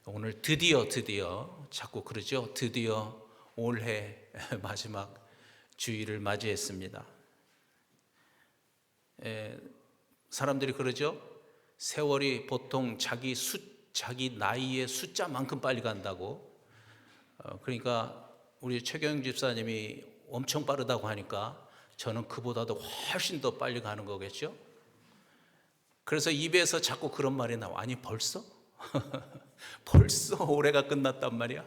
오늘 드디어 자꾸 그러죠. 드디어 올해 마지막 주일을 맞이했습니다. 사람들이 그러죠. 세월이 보통 자기 나이의 숫자만큼 빨리 간다고. 그러니까 우리 최경 집사님이 엄청 빠르다고 하니까 저는 그보다도 훨씬 더 빨리 가는 거겠죠. 그래서 입에서 자꾸 그런 말이 나와. 아니 벌써? 벌써 올해가 끝났단 말이야.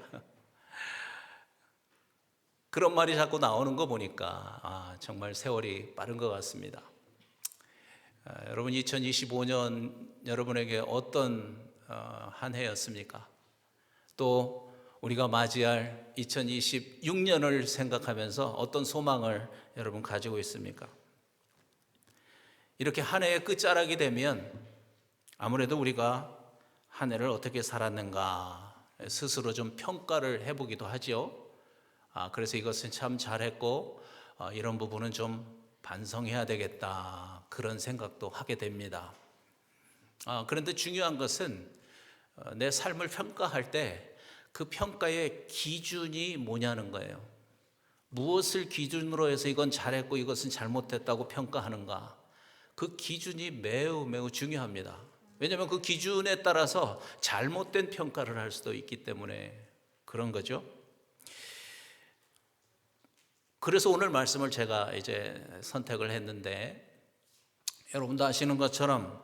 그런 말이 자꾸 나오는 거 보니까 정말 세월이 빠른 것 같습니다. 여러분 2025년 여러분에게 어떤 한 해였습니까? 또 우리가 맞이할 2026년을 생각하면서 어떤 소망을 여러분 가지고 있습니까? 이렇게 한 해의 끝자락이 되면 아무래도 우리가 한 해를 어떻게 살았는가 스스로 좀 평가를 해보기도 하죠. 그래서 이것은 참 잘했고 이런 부분은 좀 반성해야 되겠다 그런 생각도 하게 됩니다. 그런데 중요한 것은 내 삶을 평가할 때 그 평가의 기준이 뭐냐는 거예요. 무엇을 기준으로 해서 이건 잘했고 이것은 잘못했다고 평가하는가, 그 기준이 매우 중요합니다. 왜냐하면 그 기준에 따라서 잘못된 평가를 할 수도 있기 때문에 그런 거죠. 그래서 오늘 말씀을 제가 이제 선택을 했는데, 여러분도 아시는 것처럼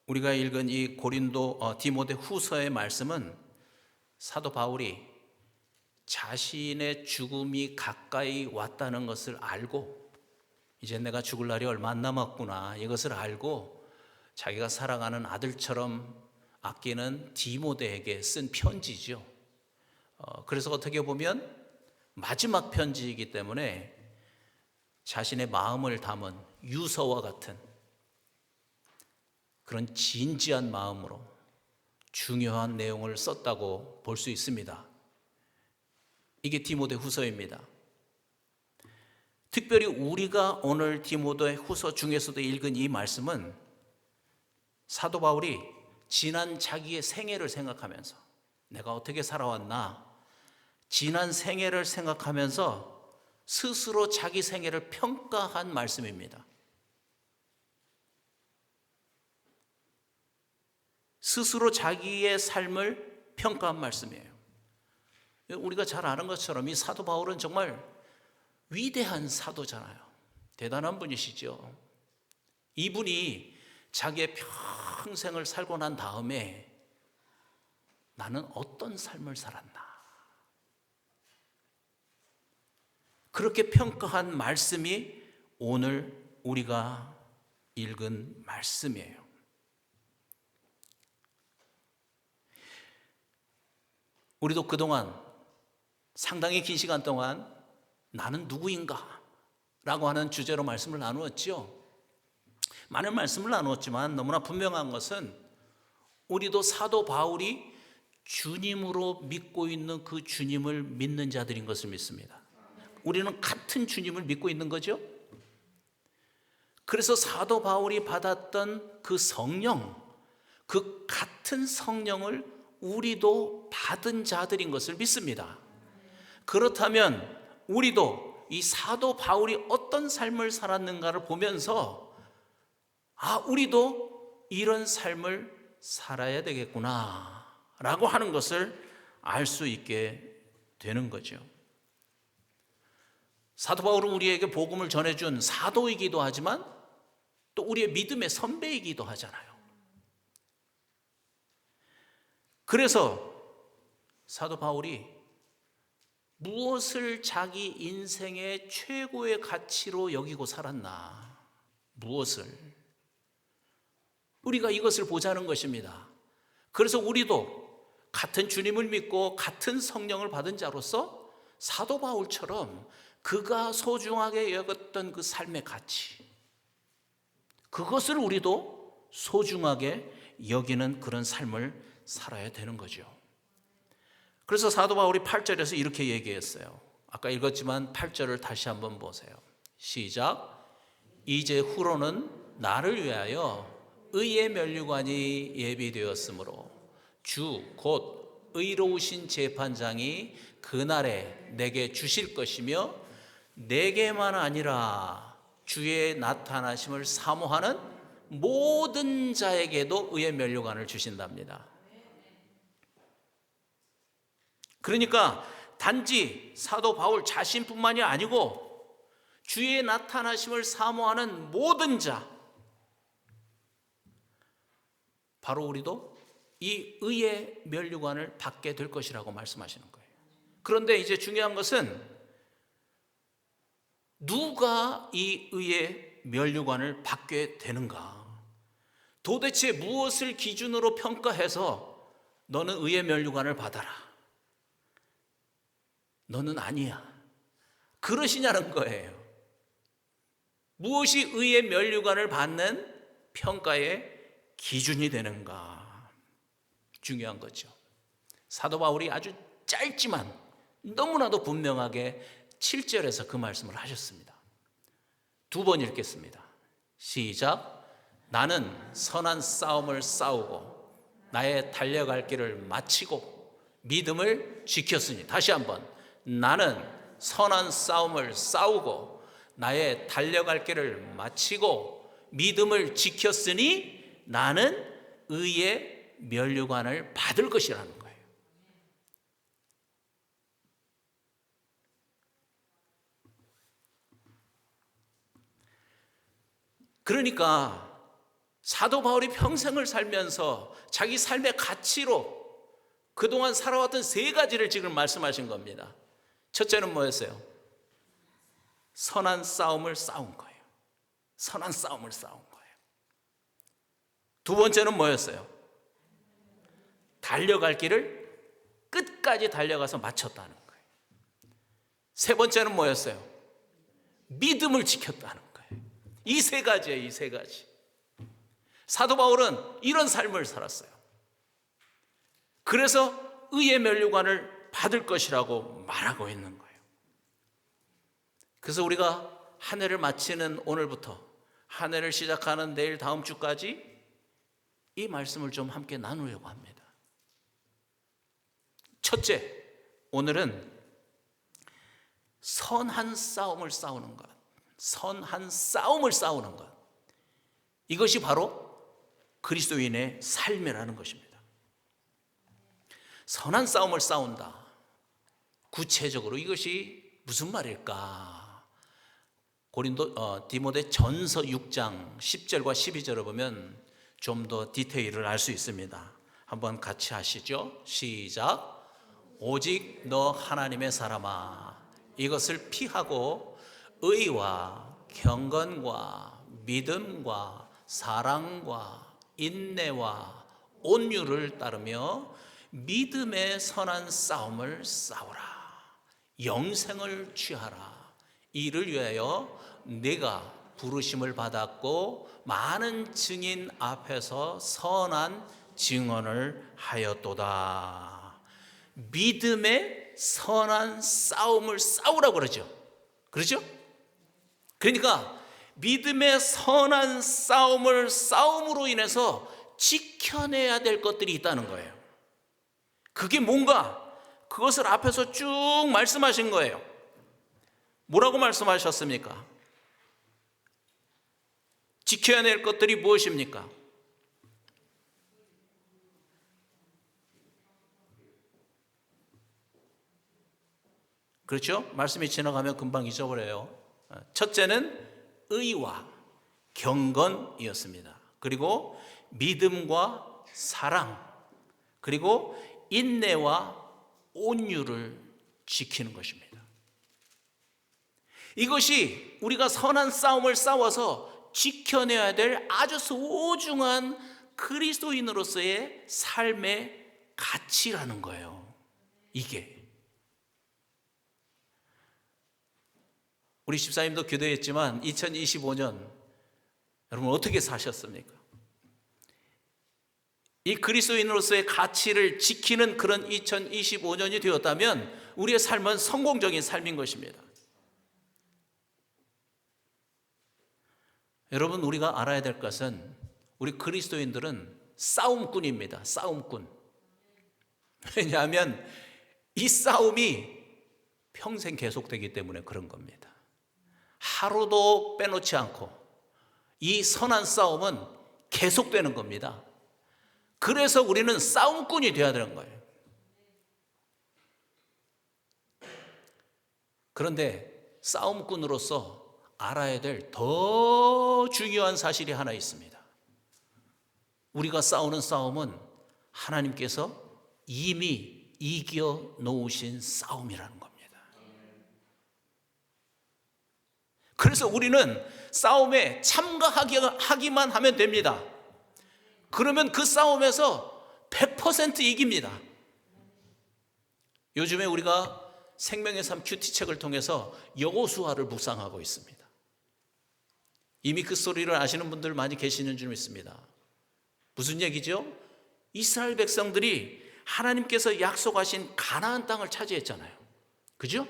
우리가 읽은 이 디모데 후서의 말씀은 사도 바울이 자신의 죽음이 가까이 왔다는 것을 알고, 이제 내가 죽을 날이 얼마 안 남았구나 이것을 알고 자기가 사랑하는 아들처럼 아끼는 디모데에게 쓴 편지죠. 그래서 어떻게 보면 마지막 편지이기 때문에 자신의 마음을 담은 유서와 같은 그런 진지한 마음으로 중요한 내용을 썼다고 볼 수 있습니다. 이게 디모데 후서입니다. 특별히 우리가 오늘 디모데 후서 중에서도 읽은 이 말씀은 사도 바울이 지난 자기의 생애를 생각하면서 내가 어떻게 살아왔나, 지난 생애를 생각하면서 스스로 자기 생애를 평가한 말씀입니다. 스스로 자기의 삶을 평가한 말씀이에요. 우리가 잘 아는 것처럼 이 사도 바울은 정말 위대한 사도잖아요. 대단한 분이시죠. 이분이 자기의 평생을 살고 난 다음에 나는 어떤 삶을 살았나, 그렇게 평가한 말씀이 오늘 우리가 읽은 말씀이에요. 우리도 그동안 상당히 긴 시간 동안 나는 누구인가? 라고 하는 주제로 말씀을 나누었죠. 많은 말씀을 나누었지만 너무나 분명한 것은 우리도 사도 바울이 주님으로 믿고 있는 그 주님을 믿는 자들인 것을 믿습니다. 우리는 같은 주님을 믿고 있는 거죠. 그래서 사도 바울이 받았던 그 성령, 그 같은 성령을 우리도 받은 자들인 것을 믿습니다. 그렇다면 우리도 이 사도 바울이 어떤 삶을 살았는가를 보면서 우리도 이런 삶을 살아야 되겠구나 라고 하는 것을 알 수 있게 되는 거죠. 사도 바울은 우리에게 복음을 전해준 사도이기도 하지만 또 우리의 믿음의 선배이기도 하잖아요. 그래서 사도 바울이 무엇을 자기 인생의 최고의 가치로 여기고 살았나, 무엇을, 우리가 이것을 보자는 것입니다. 그래서 우리도 같은 주님을 믿고 같은 성령을 받은 자로서 사도 바울처럼 그가 소중하게 여겼던 그 삶의 가치, 그것을 우리도 소중하게 여기는 그런 삶을 살아야 되는 거죠. 그래서 사도 바울이 8절에서 이렇게 얘기했어요. 아까 읽었지만 8절을 다시 한번 보세요. 시작. 이제 후로는 나를 위하여 의의 면류관이 예비되었으므로 주 곧 의로우신 재판장이 그날에 내게 주실 것이며 내게만 아니라 주의 나타나심을 사모하는 모든 자에게도 의의 면류관을 주신답니다. 그러니까 단지 사도 바울 자신뿐만이 아니고 주의 나타나심을 사모하는 모든 자, 바로 우리도 이 의의 면류관을 받게 될 것이라고 말씀하시는 거예요. 그런데 이제 중요한 것은 누가 이 의의 면류관을 받게 되는가? 도대체 무엇을 기준으로 평가해서 너는 의의 면류관을 받아라, 너는 아니야, 그러시냐는 거예요. 무엇이 의의 면류관을 받는 평가의 기준이 되는가? 중요한 거죠. 사도 바울이 아주 짧지만 너무나도 분명하게 7절에서 그 말씀을 하셨습니다. 두 번 읽겠습니다. 시작. 나는 선한 싸움을 싸우고 나의 달려갈 길을 마치고 믿음을 지켰으니. 다시 한번. 나는 선한 싸움을 싸우고 나의 달려갈 길을 마치고 믿음을 지켰으니 나는 의의 면류관을 받을 것이라는 거예요. 그러니까 사도 바울이 평생을 살면서 자기 삶의 가치로 그동안 살아왔던 세 가지를 지금 말씀하신 겁니다. 첫째는 뭐였어요? 선한 싸움을 싸운 거예요. 선한 싸움을 싸운 거예요. 두 번째는 뭐였어요? 달려갈 길을 끝까지 달려가서 마쳤다는 거예요. 세 번째는 뭐였어요? 믿음을 지켰다는 거예요. 이 세 가지예요, 이 세 가지. 사도 바울은 이런 삶을 살았어요. 그래서 의의 면류관을 받을 것이라고 말하고 있는 거예요. 그래서 우리가 한 해를 마치는 오늘부터 한 해를 시작하는 내일 다음 주까지 이 말씀을 좀 함께 나누려고 합니다. 첫째, 오늘은 선한 싸움을 싸우는 것, 선한 싸움을 싸우는 것, 이것이 바로 그리스도인의 삶이라는 것입니다. 선한 싸움을 싸운다. 구체적으로 이것이 무슨 말일까? 디모데 전서 6장 10절과 12절을 보면 좀 더 디테일을 알 수 있습니다. 한번 같이 하시죠. 시작. 오직 너 하나님의 사람아, 이것을 피하고 의와 경건과 믿음과 사랑과 인내와 온유를 따르며 믿음의 선한 싸움을 싸우라. 영생을 취하라. 이를 위하여 내가 부르심을 받았고 많은 증인 앞에서 선한 증언을 하였도다. 믿음의 선한 싸움을 싸우라고 그러죠. 그렇죠? 그러니까 믿음의 선한 싸움을 싸움으로 인해서 지켜내야 될 것들이 있다는 거예요. 그게 뭔가? 그것을 앞에서 쭉 말씀하신 거예요. 뭐라고 말씀하셨습니까? 지켜야 될 것들이 무엇입니까? 그렇죠? 말씀이 지나가면 금방 잊어버려요. 첫째는 의와 경건이었습니다. 그리고 믿음과 사랑, 그리고 인내와 온유를 지키는 것입니다. 이것이 우리가 선한 싸움을 싸워서 지켜내야 될 아주 소중한 그리스도인으로서의 삶의 가치라는 거예요. 이게. 우리 집사님도 교도했지만 2025년 여러분 어떻게 사셨습니까? 이 그리스도인으로서의 가치를 지키는 그런 2025년이 되었다면 우리의 삶은 성공적인 삶인 것입니다. 여러분, 우리가 알아야 될 것은 우리 그리스도인들은 싸움꾼입니다. 싸움꾼. 왜냐하면 이 싸움이 평생 계속되기 때문에 그런 겁니다. 하루도 빼놓지 않고 이 선한 싸움은 계속되는 겁니다. 그래서 우리는 싸움꾼이 되어야 되는 거예요. 그런데 싸움꾼으로서 알아야 될 더 중요한 사실이 하나 있습니다. 우리가 싸우는 싸움은 하나님께서 이미 이겨 놓으신 싸움이라는 겁니다. 그래서 우리는 싸움에 참가하기만 하면 됩니다. 그러면 그 싸움에서 100% 이깁니다. 요즘에 우리가 생명의 삶 큐티책을 통해서 여호수아를 묵상하고 있습니다. 이미 그 소리를 아시는 분들 많이 계시는 줄 믿습니다. 무슨 얘기죠? 이스라엘 백성들이 하나님께서 약속하신 가나안 땅을 차지했잖아요. 그죠?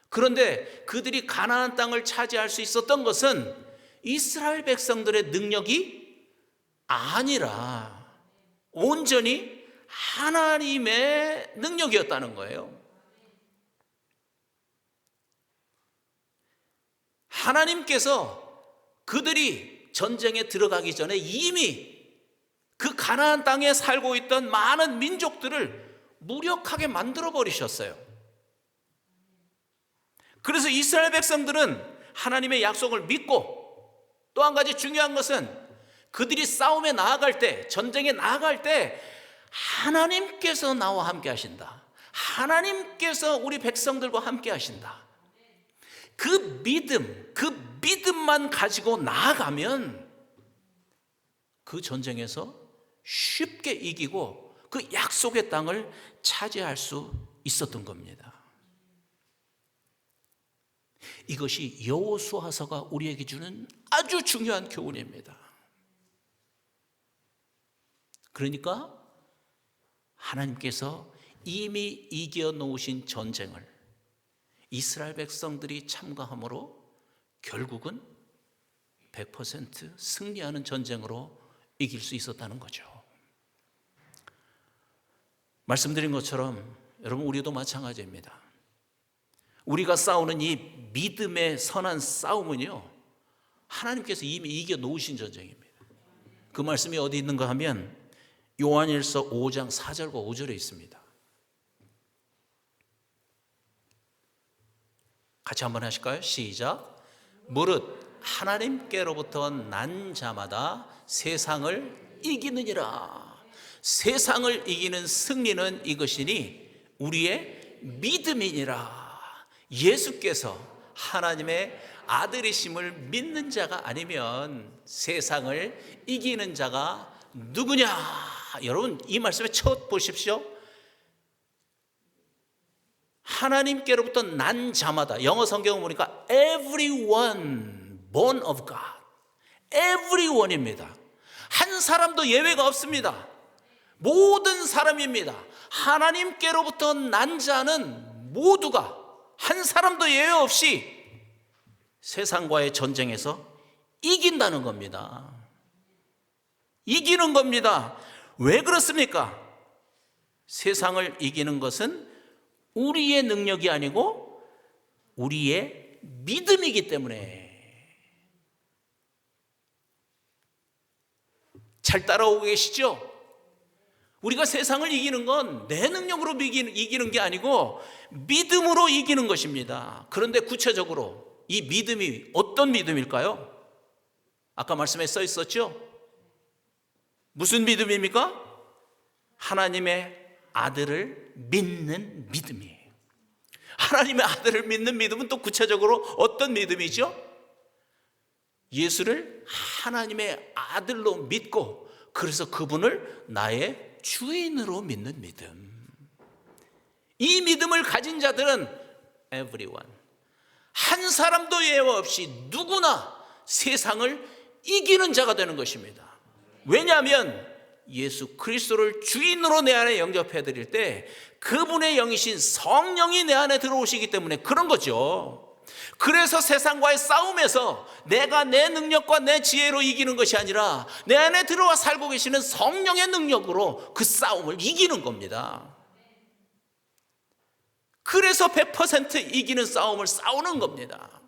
그런데 그들이 가나안 땅을 차지할 수 있었던 것은 이스라엘 백성들의 능력이 아니라 온전히 하나님의 능력이었다는 거예요. 하나님께서 그들이 전쟁에 들어가기 전에 이미 그 가나안 땅에 살고 있던 많은 민족들을 무력하게 만들어 버리셨어요. 그래서 이스라엘 백성들은 하나님의 약속을 믿고, 또 한 가지 중요한 것은 그들이 싸움에 나아갈 때, 전쟁에 나아갈 때 하나님께서 나와 함께 하신다, 하나님께서 우리 백성들과 함께 하신다, 그 믿음만 가지고 나아가면 그 전쟁에서 쉽게 이기고 그 약속의 땅을 차지할 수 있었던 겁니다. 이것이 여호수아서가 우리에게 주는 아주 중요한 교훈입니다. 그러니까 하나님께서 이미 이겨 놓으신 전쟁을 이스라엘 백성들이 참가함으로 결국은 100% 승리하는 전쟁으로 이길 수 있었다는 거죠. 말씀드린 것처럼 여러분, 우리도 마찬가지입니다. 우리가 싸우는 이 믿음의 선한 싸움은요, 하나님께서 이미 이겨 놓으신 전쟁입니다. 그 말씀이 어디 있는가 하면 요한일서 5장 4절과 5절에 있습니다. 같이 한번 하실까요? 시작. 무릇 하나님께로부터 난 자마다 세상을 이기느니라. 세상을 이기는 승리는 이것이니 우리의 믿음이니라. 예수께서 하나님의 아들이심을 믿는 자가 아니면 세상을 이기는 자가 누구냐? 여러분, 이 말씀에 첫 보십시오. 하나님께로부터 난 자마다, 영어 성경을 보니까 everyone born of God, everyone입니다. 한 사람도 예외가 없습니다. 모든 사람입니다. 하나님께로부터 난 자는 모두가 한 사람도 예외 없이 세상과의 전쟁에서 이긴다는 겁니다. 이기는 겁니다. 왜 그렇습니까? 세상을 이기는 것은 우리의 능력이 아니고 우리의 믿음이기 때문에. 잘 따라오고 계시죠? 우리가 세상을 이기는 건 내 능력으로 이기는 게 아니고 믿음으로 이기는 것입니다. 그런데 구체적으로 이 믿음이 어떤 믿음일까요? 아까 말씀에 써 있었죠? 무슨 믿음입니까? 하나님의 아들을 믿는 믿음이에요. 하나님의 아들을 믿는 믿음은 또 구체적으로 어떤 믿음이죠? 예수를 하나님의 아들로 믿고, 그래서 그분을 나의 주인으로 믿는 믿음. 이 믿음을 가진 자들은 everyone, 한 사람도 예외 없이 누구나 세상을 이기는 자가 되는 것입니다. 왜냐하면 예수 그리스도를 주인으로 내 안에 영접해 드릴 때 그분의 영이신 성령이 내 안에 들어오시기 때문에 그런 거죠. 그래서 세상과의 싸움에서 내가 내 능력과 내 지혜로 이기는 것이 아니라 내 안에 들어와 살고 계시는 성령의 능력으로 그 싸움을 이기는 겁니다. 그래서 100% 이기는 싸움을 싸우는 겁니다.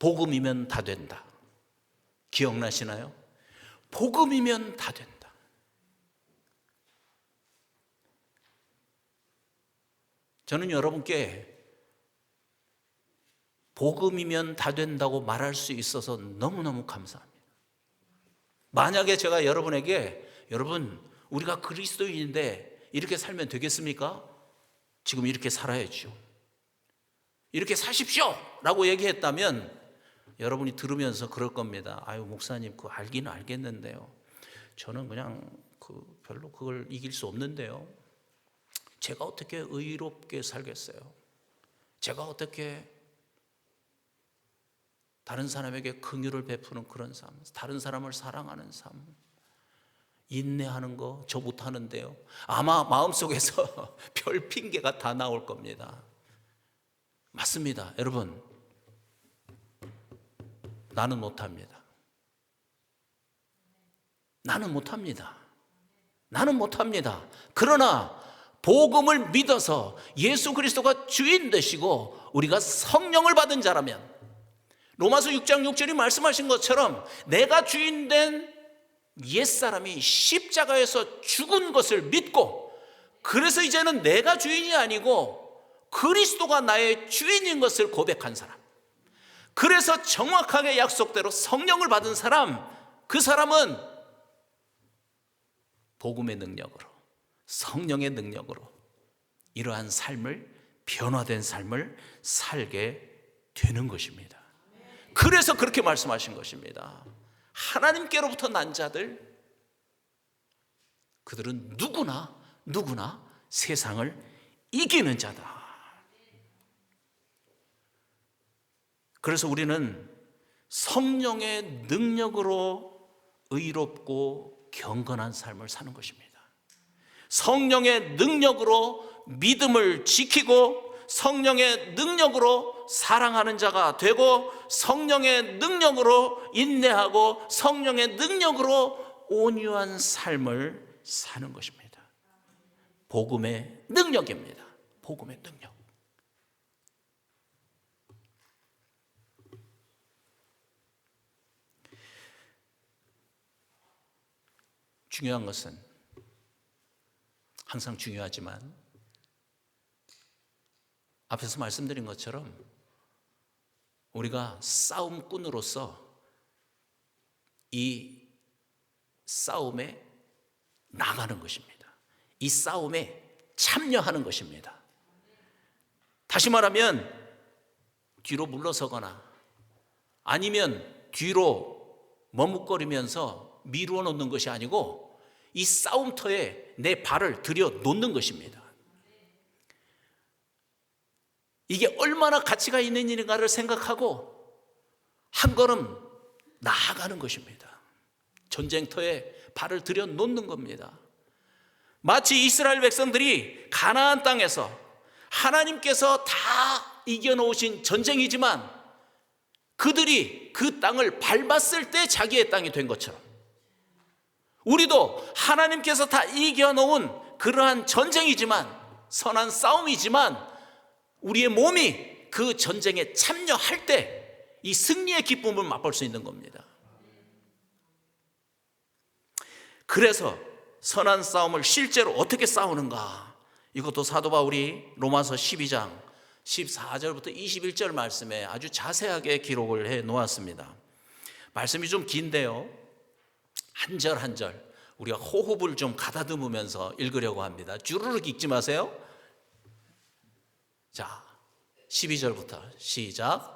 복음이면 다 된다. 기억나시나요? 복음이면 다 된다. 저는 여러분께 복음이면 다 된다고 말할 수 있어서 너무너무 감사합니다. 만약에 제가 여러분에게 여러분 우리가 그리스도인인데 이렇게 살면 되겠습니까? 지금 이렇게 살아야죠. 이렇게 사십시오 라고 얘기했다면 여러분이 들으면서 그럴 겁니다. 아유 목사님 그거 알기는 알겠는데요. 저는 그냥 별로 그걸 이길 수 없는데요. 제가 어떻게 의롭게 살겠어요? 제가 어떻게 다른 사람에게 긍휼을 베푸는 그런 삶, 다른 사람을 사랑하는 삶, 인내하는 거 저 못하는데요. 아마 마음속에서 별 핑계가 다 나올 겁니다. 맞습니다. 여러분, 나는 못합니다. 나는 못합니다. 나는 못합니다. 그러나 복음을 믿어서 예수 그리스도가 주인 되시고 우리가 성령을 받은 자라면 로마서 6장 6절이 말씀하신 것처럼 내가 주인 된 옛사람이 십자가에서 죽은 것을 믿고 그래서 이제는 내가 주인이 아니고 그리스도가 나의 주인인 것을 고백한 사람, 그래서 정확하게 약속대로 성령을 받은 사람, 그 사람은 복음의 능력으로 성령의 능력으로 이러한 삶을 변화된 삶을 살게 되는 것입니다. 그래서 그렇게 말씀하신 것입니다. 하나님께로부터 난 자들, 그들은 누구나 세상을 이기는 자다. 그래서 우리는 성령의 능력으로 의롭고 경건한 삶을 사는 것입니다. 성령의 능력으로 믿음을 지키고 성령의 능력으로 사랑하는 자가 되고 성령의 능력으로 인내하고 성령의 능력으로 온유한 삶을 사는 것입니다. 복음의 능력입니다. 복음의 능력. 중요한 것은 항상 중요하지만 앞에서 말씀드린 것처럼 우리가 싸움꾼으로서 이 싸움에 나가는 것입니다. 이 싸움에 참여하는 것입니다. 다시 말하면 뒤로 물러서거나 아니면 뒤로 머뭇거리면서 미루어 놓는 것이 아니고 이 싸움터에 내 발을 들여 놓는 것입니다. 이게 얼마나 가치가 있는 일인가를 생각하고 한 걸음 나아가는 것입니다. 전쟁터에 발을 들여 놓는 겁니다. 마치 이스라엘 백성들이 가나안 땅에서 하나님께서 다 이겨놓으신 전쟁이지만 그들이 그 땅을 밟았을 때 자기의 땅이 된 것처럼 우리도 하나님께서 다 이겨놓은 그러한 전쟁이지만 선한 싸움이지만 우리의 몸이 그 전쟁에 참여할 때 이 승리의 기쁨을 맛볼 수 있는 겁니다. 그래서 선한 싸움을 실제로 어떻게 싸우는가, 이것도 사도 바울이 로마서 12장 14절부터 21절 말씀에 아주 자세하게 기록을 해 놓았습니다. 말씀이 좀 긴데요, 한 절 한 절 우리가 호흡을 좀 가다듬으면서 읽으려고 합니다. 주르륵 읽지 마세요. 자, 12절부터 시작.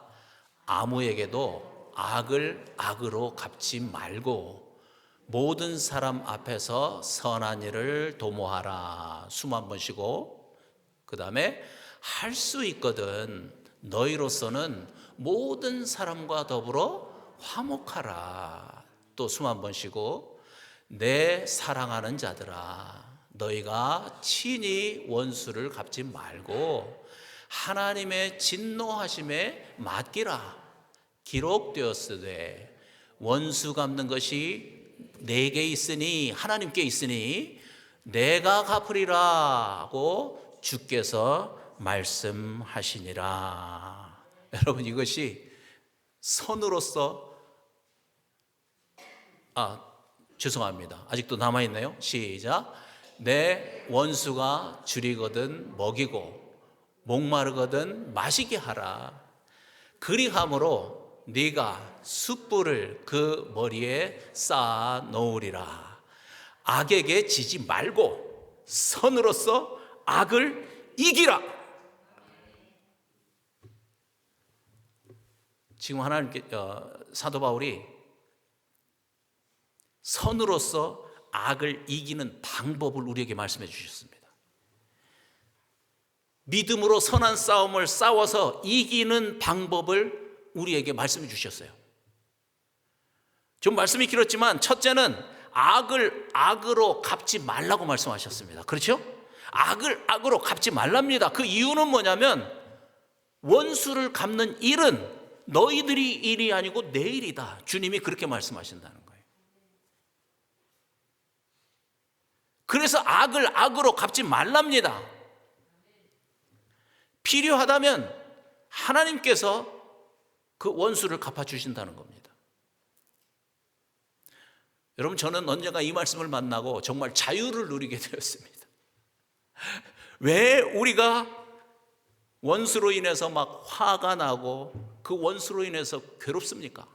아무에게도 악을 악으로 갚지 말고 모든 사람 앞에서 선한 일을 도모하라. 숨 한 번 쉬고 그 다음에 할 수 있거든 너희로서는 모든 사람과 더불어 화목하라. 또 숨 한 번 쉬고 내 사랑하는 자들아 너희가 친히 원수를 갚지 말고 하나님의 진노하심에 맡기라. 기록되었으되 원수 갚는 것이 내게 있으니 하나님께 있으니 내가 갚으리라고 주께서 말씀하시니라. 여러분, 이것이 선으로서 죄송합니다. 아직도 남아있네요. 시작. 내 원수가 줄이거든 먹이고 목마르거든 마시게 하라. 그리함으로 네가 숯불을 그 머리에 쌓아 놓으리라. 악에게 지지 말고 선으로서 악을 이기라. 지금 하나님께 사도 바울이 선으로서 악을 이기는 방법을 우리에게 말씀해 주셨습니다. 믿음으로 선한 싸움을 싸워서 이기는 방법을 우리에게 말씀해 주셨어요. 좀 말씀이 길었지만 첫째는 악을 악으로 갚지 말라고 말씀하셨습니다. 그렇죠? 악을 악으로 갚지 말랍니다. 그 이유는 뭐냐면 원수를 갚는 일은 너희들이 일이 아니고 내 일이다. 주님이 그렇게 말씀하신다는 거예요. 그래서 악을 악으로 갚지 말랍니다. 필요하다면 하나님께서 그 원수를 갚아주신다는 겁니다. 여러분, 저는 언젠가 이 말씀을 만나고 정말 자유를 누리게 되었습니다. 왜 우리가 원수로 인해서 막 화가 나고 그 원수로 인해서 괴롭습니까?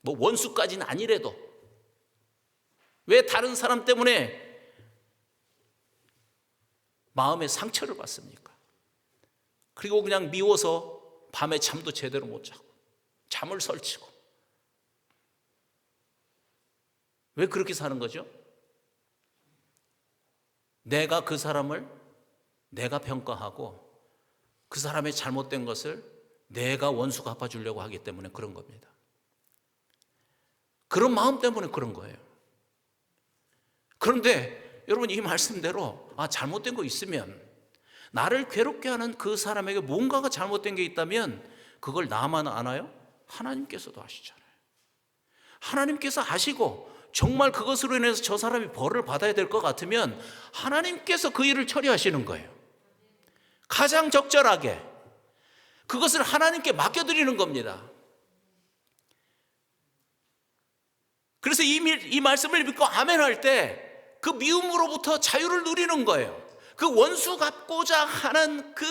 뭐 원수까지는 아니래도 왜 다른 사람 때문에 마음의 상처를 받습니까? 그리고 그냥 미워서 밤에 잠도 제대로 못 자고 잠을 설치고 왜 그렇게 사는 거죠? 내가 그 사람을 내가 평가하고 그 사람의 잘못된 것을 내가 원수 갚아주려고 하기 때문에 그런 겁니다. 그런 마음 때문에 그런 거예요. 그런데 여러분, 이 말씀대로 잘못된 거 있으면, 나를 괴롭게 하는 그 사람에게 뭔가가 잘못된 게 있다면 그걸 나만 아나요? 하나님께서도 아시잖아요. 하나님께서 아시고 정말 그것으로 인해서 저 사람이 벌을 받아야 될 것 같으면 하나님께서 그 일을 처리하시는 거예요. 가장 적절하게 그것을 하나님께 맡겨드리는 겁니다. 그래서 이 말씀을 믿고 아멘 할 때 그 미움으로부터 자유를 누리는 거예요. 그 원수 갚고자 하는 그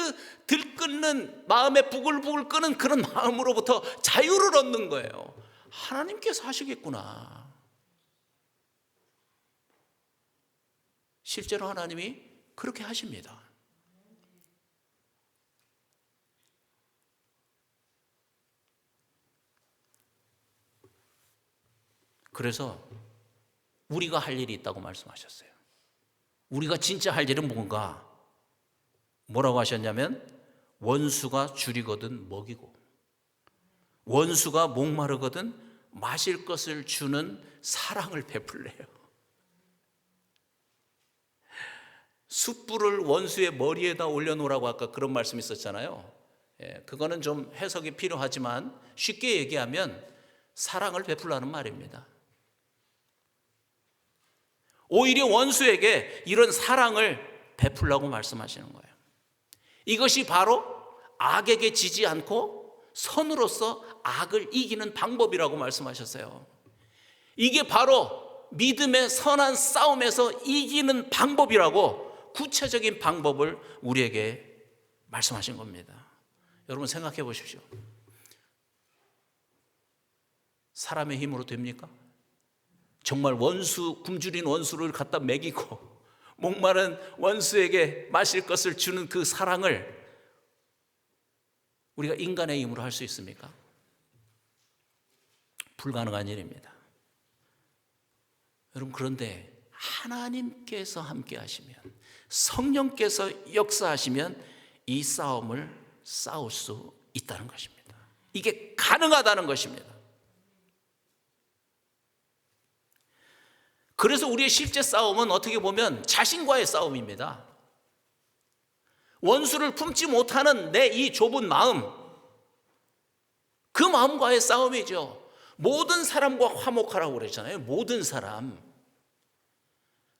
들끓는 마음에 부글부글 끄는 그런 마음으로부터 자유를 얻는 거예요. 하나님께서 하시겠구나. 실제로 하나님이 그렇게 하십니다. 그래서 우리가 할 일이 있다고 말씀하셨어요. 우리가 진짜 할 일은 뭔가? 뭐라고 하셨냐면 원수가 줄이거든 먹이고 원수가 목마르거든 마실 것을 주는 사랑을 베풀래요. 숯불을 원수의 머리에다 올려놓으라고 아까 그런 말씀이 있었잖아요. 그거는 좀 해석이 필요하지만 쉽게 얘기하면 사랑을 베풀라는 말입니다. 오히려 원수에게 이런 사랑을 베풀라고 말씀하시는 거예요. 이것이 바로 악에게 지지 않고 선으로서 악을 이기는 방법이라고 말씀하셨어요. 이게 바로 믿음의 선한 싸움에서 이기는 방법이라고 구체적인 방법을 우리에게 말씀하신 겁니다. 여러분, 생각해 보십시오. 사람의 힘으로 됩니까? 정말 굶주린 원수를 갖다 먹이고 목마른 원수에게 마실 것을 주는 그 사랑을 우리가 인간의 힘으로 할 수 있습니까? 불가능한 일입니다. 여러분, 그런데 하나님께서 함께 하시면, 성령께서 역사하시면 이 싸움을 싸울 수 있다는 것입니다. 이게 가능하다는 것입니다. 그래서 우리의 실제 싸움은 어떻게 보면 자신과의 싸움입니다. 원수를 품지 못하는 내 이 좁은 마음, 그 마음과의 싸움이죠. 모든 사람과 화목하라고 그랬잖아요. 모든 사람.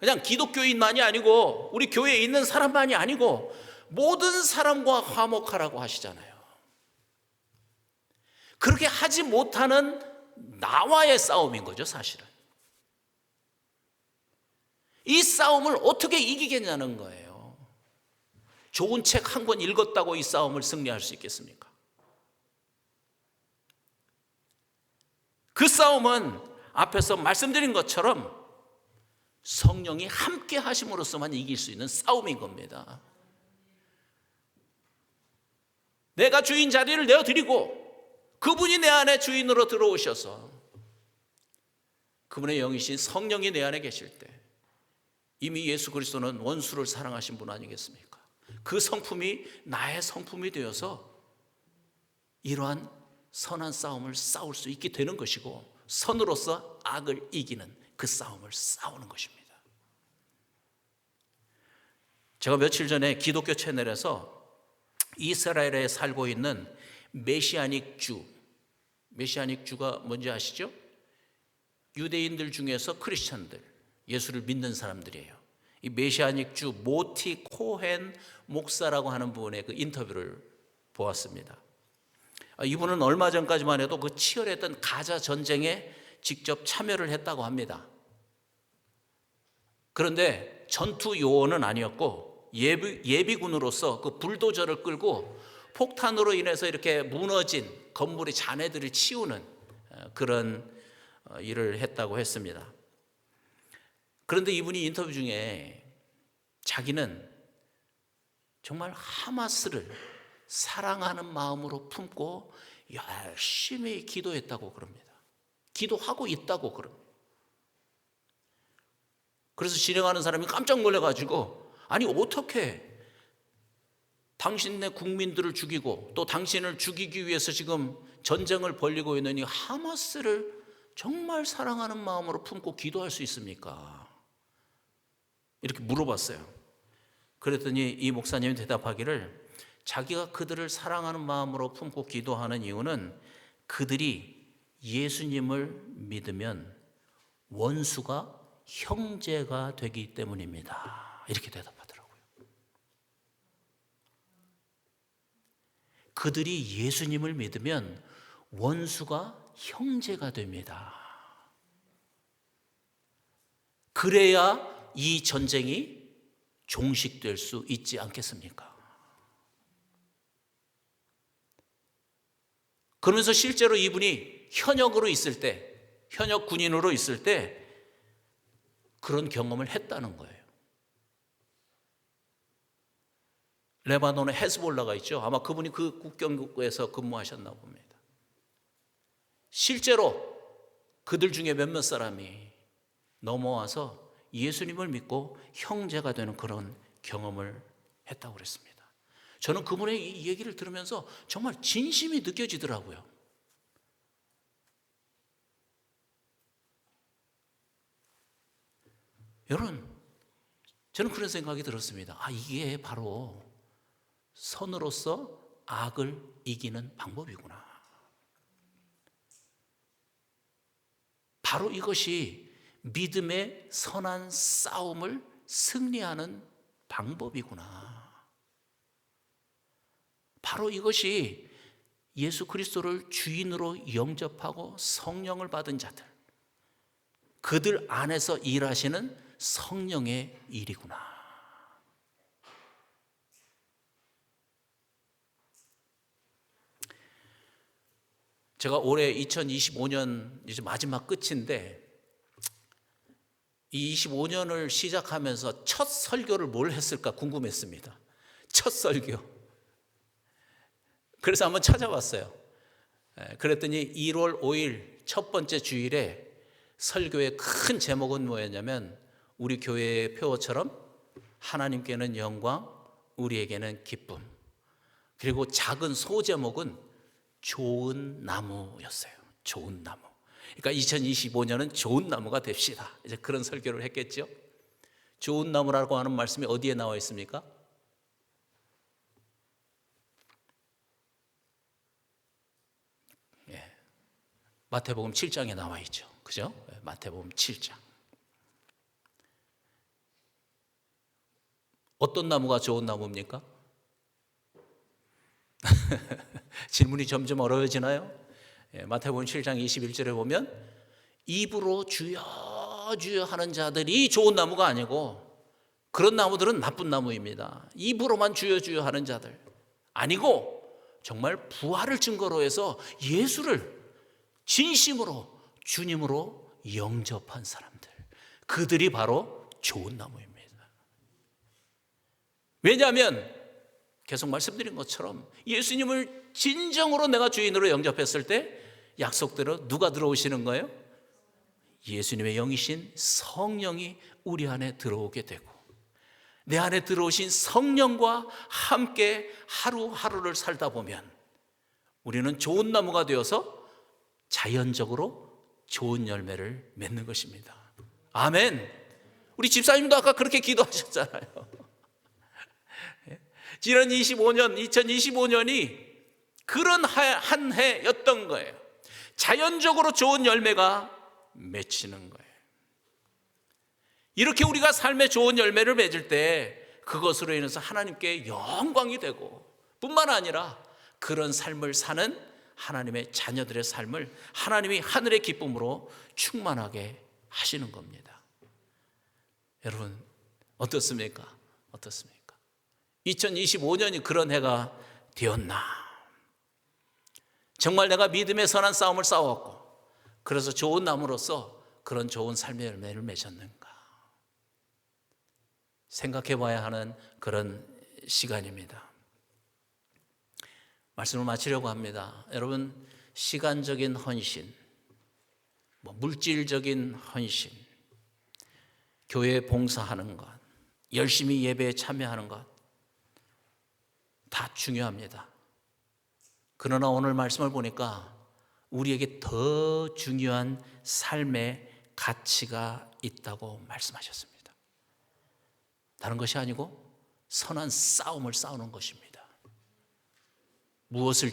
그냥 기독교인만이 아니고 우리 교회에 있는 사람만이 아니고 모든 사람과 화목하라고 하시잖아요. 그렇게 하지 못하는 나와의 싸움인 거죠, 사실은. 이 싸움을 어떻게 이기겠냐는 거예요. 좋은 책 한 권 읽었다고 이 싸움을 승리할 수 있겠습니까? 그 싸움은 앞에서 말씀드린 것처럼 성령이 함께 하심으로써만 이길 수 있는 싸움인 겁니다. 내가 주인 자리를 내어드리고 그분이 내 안에 주인으로 들어오셔서 그분의 영이신 성령이 내 안에 계실 때 이미 예수 그리스도는 원수를 사랑하신 분 아니겠습니까? 그 성품이 나의 성품이 되어서 이러한 선한 싸움을 싸울 수 있게 되는 것이고 선으로서 악을 이기는 그 싸움을 싸우는 것입니다. 제가 며칠 전에 기독교 채널에서 이스라엘에 살고 있는 메시아닉 주가 뭔지 아시죠? 유대인들 중에서 크리스천들, 예수를 믿는 사람들이에요. 이 메시아닉 주 모티 코헨 목사라고 하는 분의 그 인터뷰를 보았습니다. 이분은 얼마 전까지만 해도 그 치열했던 가자 전쟁에 직접 참여를 했다고 합니다. 그런데 전투 요원은 아니었고 예비군으로서 그 불도저를 끌고 폭탄으로 인해서 이렇게 무너진 건물의 잔해들을 치우는 그런 일을 했다고 했습니다. 그런데 이분이 인터뷰 중에 자기는 정말 하마스를 사랑하는 마음으로 품고 열심히 기도했다고 그럽니다. 기도하고 있다고 그럽니다. 그래서 진행하는 사람이 깜짝 놀라가지고 아니 어떻게 당신네 국민들을 죽이고 또 당신을 죽이기 위해서 지금 전쟁을 벌이고 있는 이 하마스를 정말 사랑하는 마음으로 품고 기도할 수 있습니까? 이렇게 물어봤어요. 그랬더니 이 목사님이 대답하기를 자기가 그들을 사랑하는 마음으로 품고 기도하는 이유는 그들이 예수님을 믿으면 원수가 형제가 되기 때문입니다. 이렇게 대답하더라고요. 그들이 예수님을 믿으면 원수가 형제가 됩니다. 그래야 이 전쟁이 종식될 수 있지 않겠습니까? 그러면서 실제로 이분이 현역으로 있을 때, 현역 군인으로 있을 때 그런 경험을 했다는 거예요. 레바논에 헤즈볼라가 있죠. 아마 그분이 그 국경에서 근무하셨나 봅니다. 실제로 그들 중에 몇몇 사람이 넘어와서 예수님을 믿고 형제가 되는 그런 경험을 했다고 그랬습니다. 저는 그분의 이 얘기를 들으면서 정말 진심이 느껴지더라고요. 여러분, 저는 그런 생각이 들었습니다. 이게 바로 선으로서 악을 이기는 방법이구나. 바로 이것이 믿음의 선한 싸움을 승리하는 방법이구나. 바로 이것이 예수 그리스도를 주인으로 영접하고 성령을 받은 자들, 그들 안에서 일하시는 성령의 일이구나. 제가 올해 2025년 이제 마지막 끝인데 이 25년을 시작하면서 첫 설교를 뭘 했을까 궁금했습니다. 첫 설교. 그래서 한번 찾아봤어요. 그랬더니 1월 5일 첫 번째 주일에 설교의 큰 제목은 뭐였냐면 우리 교회의 표어처럼 하나님께는 영광, 우리에게는 기쁨. 그리고 작은 소제목은 좋은 나무였어요. 좋은 나무. 그러니까 2025년은 좋은 나무가 됩시다. 이제 그런 설교를 했겠죠. 좋은 나무라고 하는 말씀이 어디에 나와 있습니까? 마태복음 7장에 나와 있죠. 그죠? 마태복음 7장. 어떤 나무가 좋은 나무입니까? 질문이 점점 어려워지나요? 마태복음 7장 21절에 보면 입으로 주여 주여 하는 자들이 좋은 나무가 아니고 그런 나무들은 나쁜 나무입니다. 입으로만 주여 주여 하는 자들 아니고 정말 부활을 증거로 해서 예수를 진심으로 주님으로 영접한 사람들, 그들이 바로 좋은 나무입니다. 왜냐하면 계속 말씀드린 것처럼 예수님을 진정으로 내가 주인으로 영접했을 때 약속대로 누가 들어오시는 거예요? 예수님의 영이신 성령이 우리 안에 들어오게 되고 내 안에 들어오신 성령과 함께 하루하루를 살다 보면 우리는 좋은 나무가 되어서 자연적으로 좋은 열매를 맺는 것입니다. 아멘. 우리 집사님도 아까 그렇게 기도하셨잖아요. 지난 2025년이 그런 한 해였던 거예요. 자연적으로 좋은 열매가 맺히는 거예요. 이렇게 우리가 삶의 좋은 열매를 맺을 때 그것으로 인해서 하나님께 영광이 되고 뿐만 아니라 그런 삶을 사는 하나님의 자녀들의 삶을 하나님이 하늘의 기쁨으로 충만하게 하시는 겁니다. 여러분 어떻습니까? 2025년이 그런 해가 되었나? 정말 내가 믿음의 선한 싸움을 싸웠고 그래서 좋은 나무로서 그런 좋은 삶의 열매를 맺었는가? 생각해 봐야 하는 그런 시간입니다. 말씀을 마치려고 합니다. 여러분, 시간적인 헌신, 물질적인 헌신, 교회에 봉사하는 것, 열심히 예배에 참여하는 것 다 중요합니다. 그러나 오늘 말씀을 보니까 우리에게 더 중요한 삶의 가치가 있다고 말씀하셨습니다. 다른 것이 아니고 선한 싸움을 싸우는 것입니다. 무엇을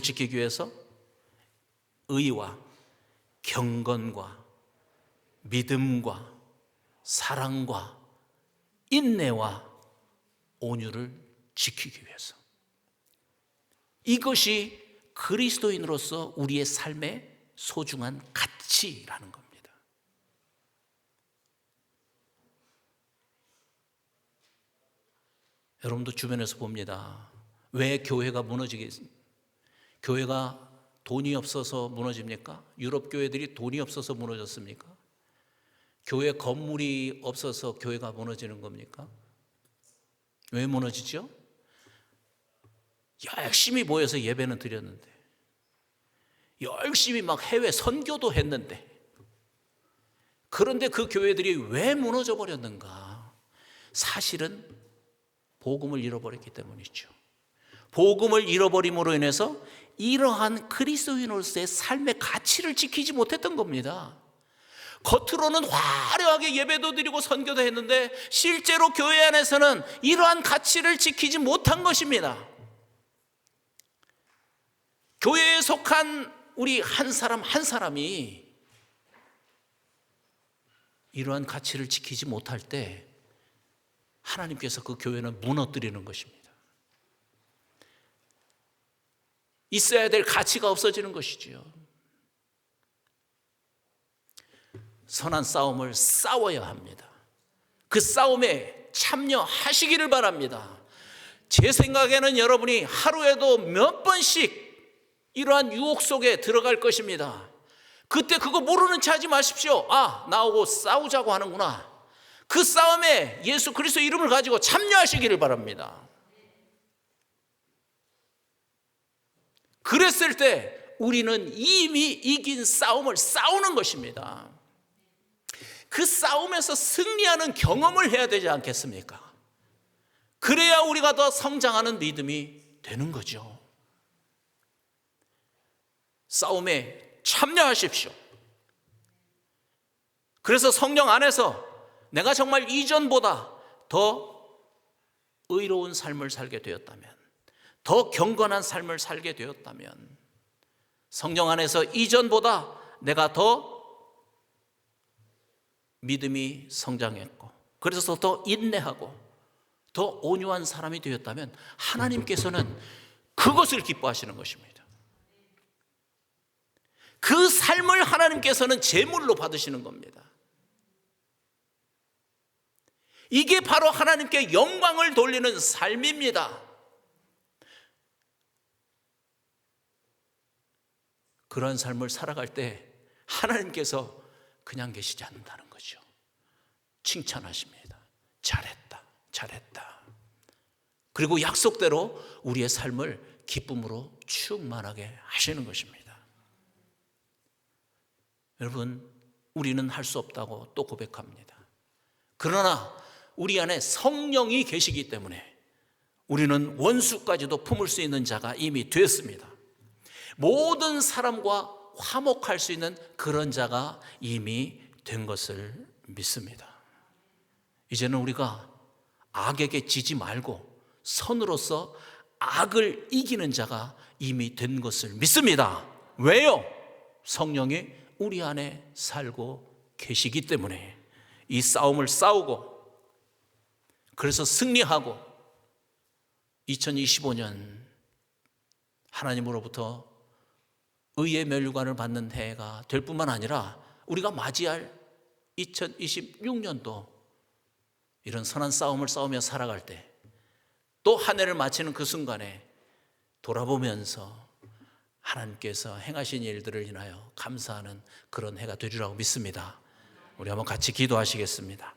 지키기 위해서? 의와 경건과 믿음과 사랑과 인내와 온유를 지키기 위해서. 이것이 그리스도인으로서 우리의 삶의 소중한 가치라는 겁니다. 여러분도 주변에서 봅니다. 왜 교회가 무너지겠습니까? 교회가 돈이 없어서 무너집니까? 유럽 교회들이 돈이 없어서 무너졌습니까? 교회 건물이 없어서 교회가 무너지는 겁니까? 왜 무너지죠? 열심히 모여서 예배는 드렸는데, 열심히 막 해외 선교도 했는데, 그런데 그 교회들이 왜 무너져 버렸는가? 사실은 복음을 잃어버렸기 때문이죠. 복음을 잃어버림으로 인해서 이러한 그리스도인으로서의 삶의 가치를 지키지 못했던 겁니다. 겉으로는 화려하게 예배도 드리고 선교도 했는데 실제로 교회 안에서는 이러한 가치를 지키지 못한 것입니다. 교회에 속한 우리 한 사람 한 사람이 이러한 가치를 지키지 못할 때 하나님께서 그 교회는 무너뜨리는 것입니다. 있어야 될 가치가 없어지는 것이지요. 선한 싸움을 싸워야 합니다. 그 싸움에 참여하시기를 바랍니다. 제 생각에는 여러분이 하루에도 몇 번씩 이러한 유혹 속에 들어갈 것입니다. 그때 그거 모르는 체 하지 마십시오. 아, 나하고 싸우자고 하는구나. 그 싸움에 예수 그리스도 이름을 가지고 참여하시기를 바랍니다. 그랬을 때 우리는 이미 이긴 싸움을 싸우는 것입니다. 그 싸움에서 승리하는 경험을 해야 되지 않겠습니까? 그래야 우리가 더 성장하는 믿음이 되는 거죠. 싸움에 참여하십시오. 그래서 성령 안에서 내가 정말 이전보다 더 의로운 삶을 살게 되었다면, 더 경건한 삶을 살게 되었다면, 성령 안에서 이전보다 내가 더 믿음이 성장했고, 그래서 더 인내하고 더 온유한 사람이 되었다면 하나님께서는 그것을 기뻐하시는 것입니다. 그 삶을 하나님께서는 제물로 받으시는 겁니다. 이게 바로 하나님께 영광을 돌리는 삶입니다. 그런 삶을 살아갈 때 하나님께서 그냥 계시지 않는다는 거죠. 칭찬하십니다. 잘했다, 잘했다. 그리고 약속대로 우리의 삶을 기쁨으로 충만하게 하시는 것입니다. 여러분, 우리는 할 수 없다고 또 고백합니다. 그러나 우리 안에 성령이 계시기 때문에 우리는 원수까지도 품을 수 있는 자가 이미 되었습니다. 모든 사람과 화목할 수 있는 그런 자가 이미 된 것을 믿습니다. 이제는 우리가 악에게 지지 말고 선으로서 악을 이기는 자가 이미 된 것을 믿습니다. 왜요? 성령이 우리 안에 살고 계시기 때문에 이 싸움을 싸우고, 그래서 승리하고 2025년 하나님으로부터 의의 멸류관을 받는 해가 될 뿐만 아니라 우리가 맞이할 2026년도 이런 선한 싸움을 싸우며 살아갈 때 또 한 해를 마치는 그 순간에 돌아보면서 하나님께서 행하신 일들을 인하여 감사하는 그런 해가 되리라고 믿습니다. 우리 한번 같이 기도하시겠습니다.